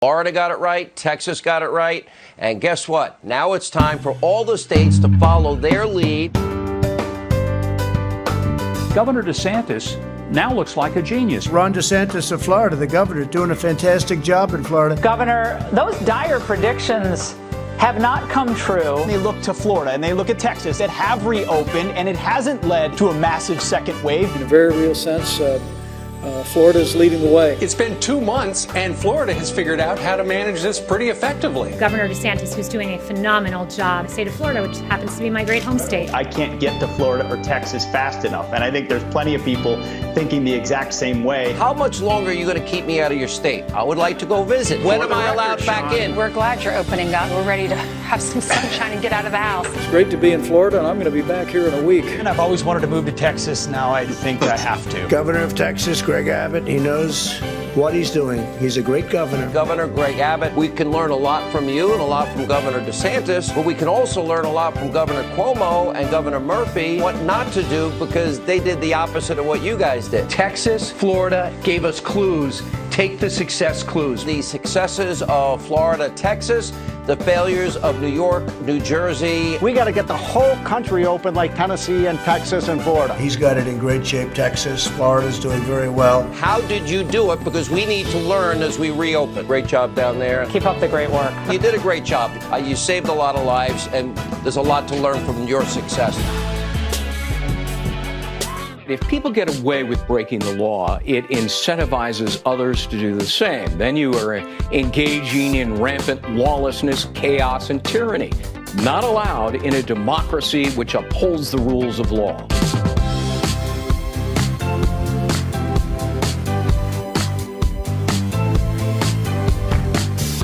Florida got it right, Texas got it right, and guess what? Now it's time for all the states to follow their lead. Governor DeSantis now looks like a genius. Ron DeSantis of Florida, the governor, doing a fantastic job in Florida. Governor, those dire predictions have not come true. They look to Florida and they look at Texas that have reopened, and it hasn't led to a massive second wave. In a very real sense, Florida is leading the way. It's been 2 months, and Florida has figured out how to manage this pretty effectively. Governor DeSantis, who's doing a phenomenal job. The state of Florida, which happens to be my great home state. I can't get to Florida or Texas fast enough, and I think there's plenty of people thinking the exact same way. How much longer are you going to keep me out of your state? I would like to go visit. When am I allowed back in? We're glad you're opening up. We're ready to have some sunshine and get out of the house. It's great to be in Florida, and I'm going to be back here in a week. And I've always wanted to move to Texas. Now I think I have to. Governor of Texas, Greg Abbott, he knows what he's doing. He's a great governor. Governor Greg Abbott, we can learn a lot from you and a lot from Governor DeSantis, but we can also learn a lot from Governor Cuomo and Governor Murphy what not to do, because they did the opposite of what you guys did. Texas, Florida gave us clues. Take the success clues. The successes of Florida, Texas, the failures of New York, New Jersey. We got to get the whole country open like Tennessee and Texas and Florida. He's got it in great shape. Texas, Florida's doing very well. How did you do it? Because we need to learn as we reopen. Great job down there. Keep up the great work. You did a great job. You saved a lot of lives, and there's a lot to learn from your success. If people get away with breaking the law, it incentivizes others to do the same. Then you are engaging in rampant lawlessness, chaos, and tyranny. Not allowed in a democracy which upholds the rules of law.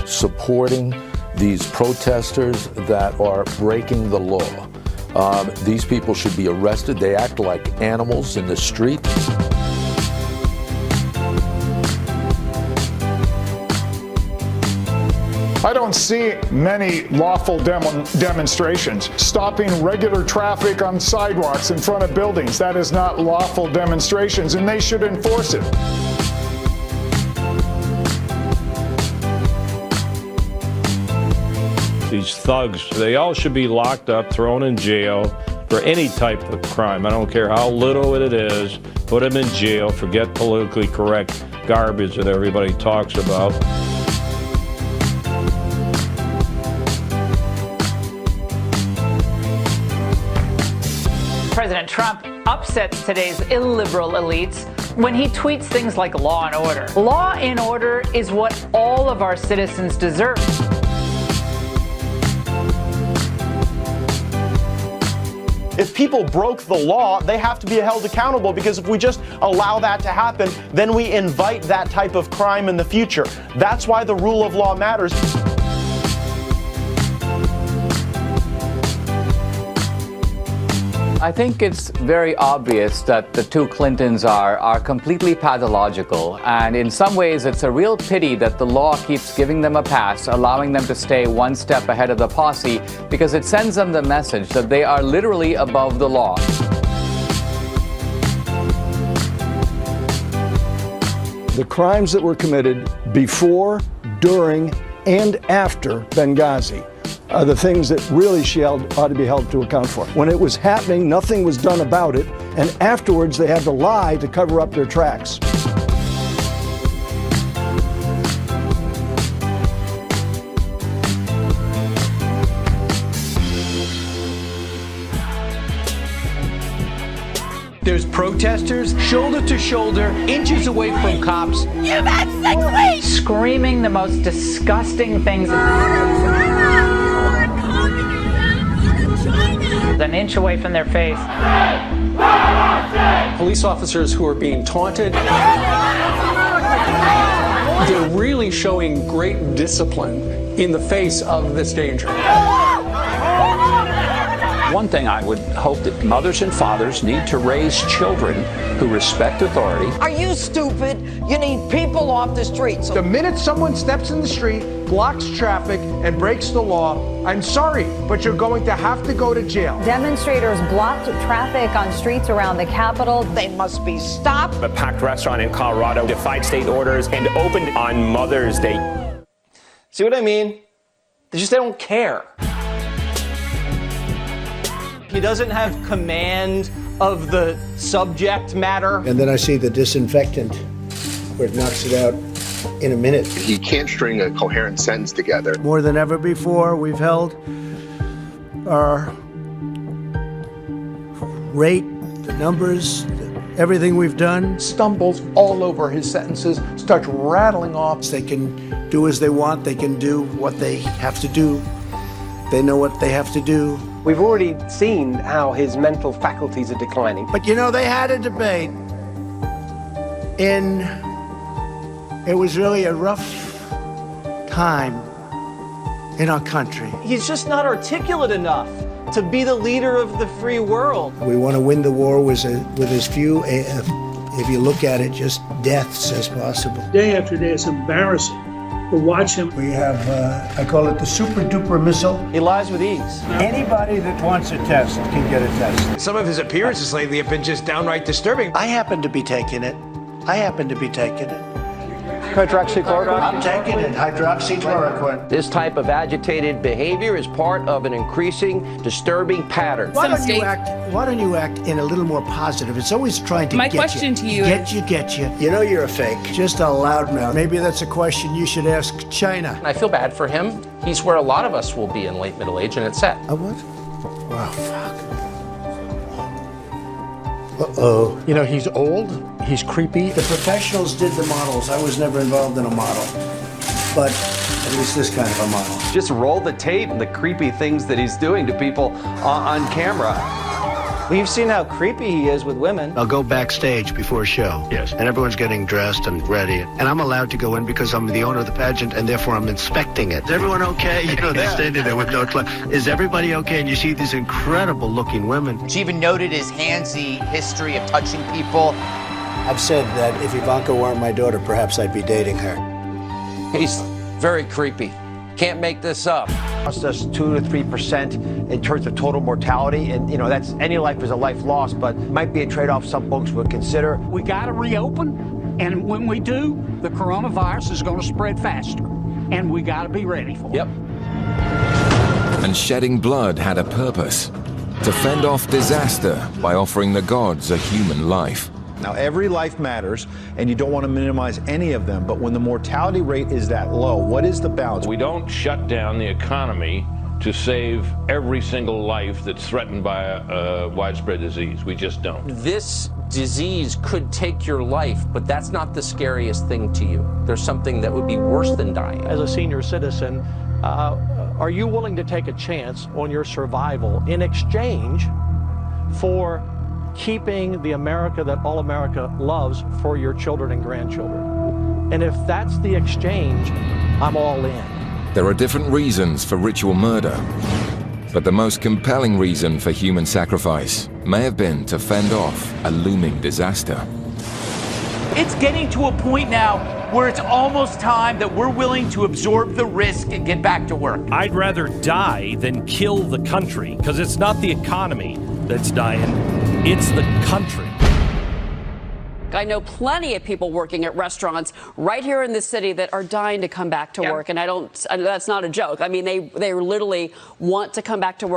Supporting these protesters that are breaking the law. These people should be arrested. They act like animals in the street. I don't see many lawful demonstrations. Stopping regular traffic on sidewalks in front of buildings, that is not lawful demonstrations, and they should enforce it. These thugs, they all should be locked up, thrown in jail for any type of crime. I don't care how little it is. Put them in jail. Forget politically correct garbage that everybody talks about. President Trump upsets today's illiberal elites when he tweets things like law and order. Law and order is what all of our citizens deserve. If people broke the law, they have to be held accountable, because if we just allow that to happen, then we invite that type of crime in the future. That's why the rule of law matters. I think it's very obvious that the two Clintons are completely pathological, and in some ways it's a real pity that the law keeps giving them a pass, allowing them to stay one step ahead of the posse, because it sends them the message that they are literally above the law. The crimes that were committed before, during, and after Benghazi are the things that really she ought to be held to account for. When it was happening, nothing was done about it, and afterwards they had to lie to cover up their tracks. There's protesters shoulder to shoulder, inches away from cops. You've had 6 weeks! Screaming the most disgusting things. An inch away from their face. Police officers who are being taunted. They're really showing great discipline in the face of this danger. One thing I would hope that mothers and fathers need to raise children who respect authority. Are you stupid? You need people off the streets. The minute someone steps in the street, blocks traffic, and breaks the law, I'm sorry, but you're going to have to go to jail. Demonstrators blocked traffic on streets around the Capitol. They must be stopped. A packed restaurant in Colorado defied state orders and opened on Mother's Day. See what I mean? They don't care. He doesn't have command of the subject matter. And then I see the disinfectant where it knocks it out in a minute. He can't string a coherent sentence together. More than ever before, we've held our rate, the numbers, everything we've done. Stumbles all over his sentences, starts rattling off. They can do as they want. They can do what they have to do. They know what they have to do. We've already seen how his mental faculties are declining. But you know, they had a debate it was really a rough time in our country. He's just not articulate enough to be the leader of the free world. We want to win the war with as few, if you look at it, just deaths as possible. Day after day, it's embarrassing to watch him. We have, I call it the super duper missile. He lies with ease. Anybody that wants a test can get a test. Some of his appearances lately have been just downright disturbing. I happen to be taking it. Hydroxychloroquine? I'm taking it, hydroxychloroquine. This type of agitated behavior is part of an increasing, disturbing pattern. Why don't you act in a little more positive? It's always trying to My get you. question to you Get you. You know you're a fake. Just a loudmouth. Maybe that's a question you should ask China. I feel bad for him. He's where a lot of us will be in late middle age, and it's sad. A what? Wow, fuck. Uh-oh. You know, he's old, he's creepy. The professionals did the models. I was never involved in a model. But at least this kind of a model. Just roll the tape and the creepy things that he's doing to people on camera. We've seen how creepy he is with women. I'll go backstage before a show. Yes. And everyone's getting dressed and ready. And I'm allowed to go in because I'm the owner of the pageant and therefore I'm inspecting it. Is everyone okay? You know, they're standing there with no clue. Is everybody okay? And you see these incredible looking women. She even noted his handsy history of touching people. I've said that if Ivanka weren't my daughter, perhaps I'd be dating her. He's very creepy. Can't make this up. Cost us 2 to 3% in terms of total mortality, and you know that's any life is a life lost, but might be a trade-off some folks would consider. We got to reopen, and when we do, the coronavirus is going to spread faster, and we got to be ready for it. Yep. And shedding blood had a purpose: to fend off disaster by offering the gods a human life. Now, every life matters, and you don't want to minimize any of them, but when the mortality rate is that low, what is the balance? We don't shut down the economy to save every single life that's threatened by a widespread disease. We just don't. This disease could take your life, but that's not the scariest thing to you. There's something that would be worse than dying. As a senior citizen, are you willing to take a chance on your survival in exchange for keeping the America that all America loves for your children and grandchildren? And if that's the exchange, I'm all in. There are different reasons for ritual murder, but the most compelling reason for human sacrifice may have been to fend off a looming disaster. It's getting to a point now where it's almost time that we're willing to absorb the risk and get back to work. I'd rather die than kill the country, because it's not the economy that's dying, it's the country. I know plenty of people working at restaurants right here in this city that are dying to come back to work. And that's not a joke. I mean, they literally want to come back to work.